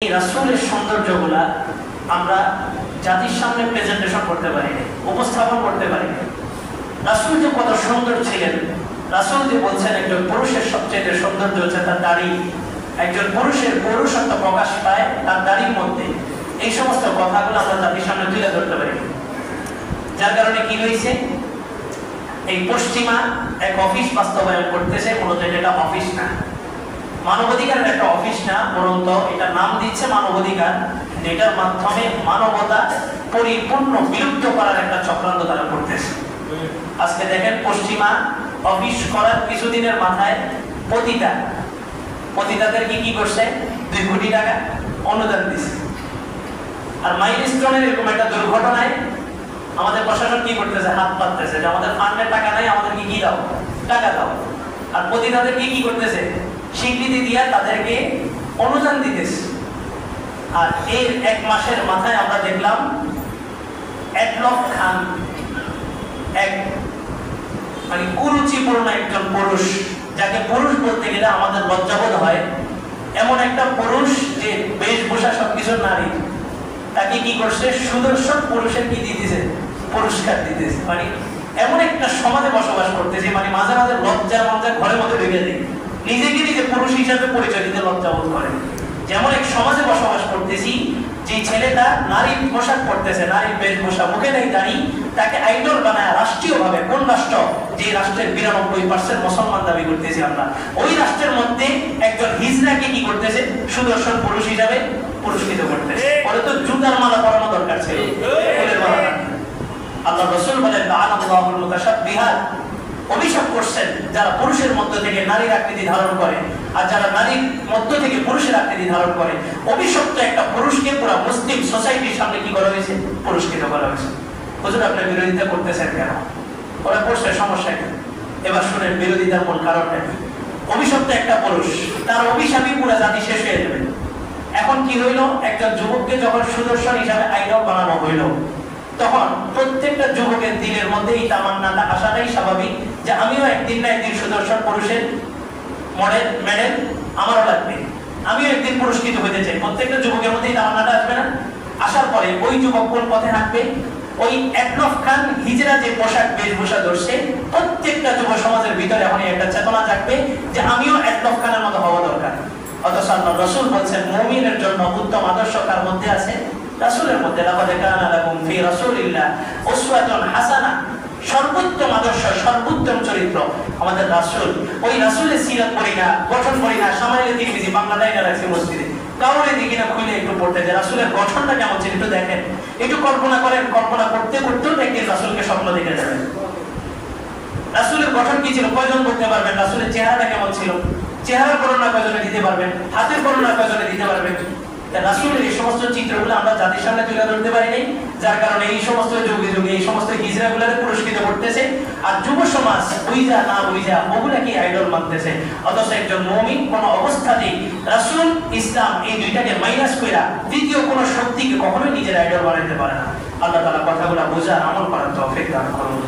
রাসূলের সৌন্দর্যগুলা আমরা জাতির সামনে প্রেজেন্টেশন করতে পারি না, উপস্থাপন করতে পারি না। রাসূল যে কত সুন্দর ছিলেন, রাসূল যে বলছেন একজন পুরুষের সবচেয়ে সৌন্দর্য হচ্ছে তার দাড়ি, একজন পুরুষের পৌরুষত্ব প্রকাশ পায় তার দাড়ির মধ্যে। এই সমস্ত কথাগুলো আমরা জাতির সামনে তুলে ধরতে পারি, যার কারণে কি হয়েছে, এই পশ্চিমা এক অফিস বাস্তবায়ন করতেছে। মূলত এটা অফিস না, মানবাধিকার একটা অফিস না, বরং এটা নাম দিচ্ছে মানবাধিকার, যেটার মাধ্যমে মানবতা পরিপূর্ণ বিলুপ্ত করার একটা চক্রান্ত তারা করতেছে। আজকে দেখেন পশ্চিমা অফিস করার কিছুদিনের মাথায় পতিতাদেরকে কি করছে, 2 কোটি টাকা অনুদান দিচ্ছে। আর মাইলস্টোনের এরকম একটা দুর্ঘটনায় আমাদের প্রশাসন কি করতেছে, হাত পাততেছে যে আমাদের ফান্ডে টাকা নাই, আমাদেরকে কি দাও, টাকা দাও। আর পতিতাদেরকে কি করতেছে, স্বীকৃতি দিয়া তাদেরকে অনুদান দিতেছে। আর এর 1 মাসের মাথায় আমরা দেখলাম এডলফ খান, এক মানে কুরুচিপূর্ণ একজন পুরুষ, যাকে পুরুষ বলতে গেলে আমাদের লজ্জাবোধ হয়, এমন একটা পুরুষ যে বেশভূষা সবকিছু নারী, তাকে কি করছে, সুদর্শন পুরুষের কি দিতেছে, পুরস্কার দিতেছে। মানে এমন একটা সমাজে বসবাস করতেছে, মানে মাঝে মাঝে লজ্জা ঘরের মধ্যে ঢুকে যায়, নিজেকে নিজে পুরুষ হিসাবে পরিচয় দিতে লজ্জাবোধ করে। যেমন এক সমাজে বসবাস করতেছি, যে ছেলেটা নারীর পোশাক পরতেছে, নারীর বেশভূষা, মুখে নেই দাড়ি, তাকে আইডল বানায় রাষ্ট্রীয়ভাবে। কোন রাষ্ট্র, যে রাষ্ট্রের 92% মুসলমান দাবি করতেছি আমরা, ওই রাষ্ট্রের মধ্যে একজন হিজড়াকে কি করতেছে, সুদর্শন পুরুষ হিসাবে পুরস্কৃত করতেছে। পরে তো জুতার মালা পরানো দরকার ছিল, ফুলের মালা না। আল্লাহ রাসূল বলেন লাআনাল্লাহুল মুতাশাব্বিহাত, অভিশাপ করছেন যারা পুরুষের মধ্য থেকে নারীর আকৃতি ধারণ করে, আর যারা নারীর মধ্য থেকে পুরুষের আকৃতি ধারণ করে। অভিশপ্ত একটা পুরুষকে পুরো মুসলিম সোসাইটির সামনে কি করা হয়েছে, পুরস্কৃত করা হয়েছে। হুজুর আপনি বিরোধিতা করতেছেন কেন? ওরা করছে, সমস্যা কি? এবার শুনেন বিরোধিতার মূল কারণটা কি। অভিশপ্ত একটা পুরুষ, তার অভিশাপই পুরো জাতি শেষ হয়ে যাবে। এখন কি হইল, একজন যুবককে যখন সুদর্শন হিসাবে আইডল বানানো হইল, তখন প্রত্যেকটা যুবকের দিলের মধ্যে এই তামান্নাটা আসাটাই স্বাভাবিক যে আমিও একদিন না একদিন সুদর্শন পুরুষের মেডেল আমারও লাগবে, আমিও একদিন পুরস্কৃত হতে চাই। প্রত্যেকটা যুবকের মধ্যে এই তামান্নাটা আসবে না? আসার পরে ওই যুবক কোন পথে হাঁটবে, ওই এডলফ খান হিজরা যে পোশাক বেশভূষা ধরছে, প্রত্যেকটা যুব সমাজের ভিতরে এখন একটা চেতনা জাগবে যে আমিও এডলফ খানের মতো হওয়া দরকার। অথচ আল্লাহ রাসূল বলছেন মুমিনের জন্য উত্তম আদর্শ কার মধ্যে আছে, রাসূলের মধ্যে। লাকাদ কানা লাকুম ফি রাসূলিল্লাহ উসওয়াতুন হাসানাহ, সর্বোত্তম আদর্শ, সর্বোত্তম চরিত্র আমাদের রাসূল। ওই রাসূলের সিরাত পড়ি না, গঠন পড়ি না, সামাইলে তিরমিজি বাংলাটাই না রাখছি মসজিদে, কাউরে দিকে না খুলে একটু পড়তে যে রাসূলের গঠনটা কেমন ছিল একটু দেখেন, একটু কল্পনা করেন। কল্পনা করতে করতেও একদিন রাসূলকে স্বপ্ন দেখে যাবেন। রাসূলের গঠন কি ছিল কয়জন বলতে পারবেন? রাসূলের চেহারাটা কেমন ছিল, চেহারার বর্ণনা কয়জনে দিতে পারবেন? হাতের বর্ণনা কয়জনে দিতে পারবেন? রাসূলের এই সমস্ত চিত্রগুলো আমরা জাতির সামনে তুলে ধরতে পারি নাই, যার কারণে এই সমস্ত যুগে যুগে এই সমস্ত হিজড়াগুলোকে পুরস্কৃত করতেছে। আর যুব সমাজ বুঝা না বুঝা ওগুলাকে আইডল মানতেছে। অথচ একজন মুমিন কোন অবস্থাতেই রাসূল, ইসলাম এই দুইটাকে মাইনাস কইরা দ্বিতীয় কোন শক্তিকে কখনোই নিজের আইডল বানাইতে পারে না। আল্লাহ তাআলা কথাগুলো বোঝার, আমল করার তৌফিক দান করুন।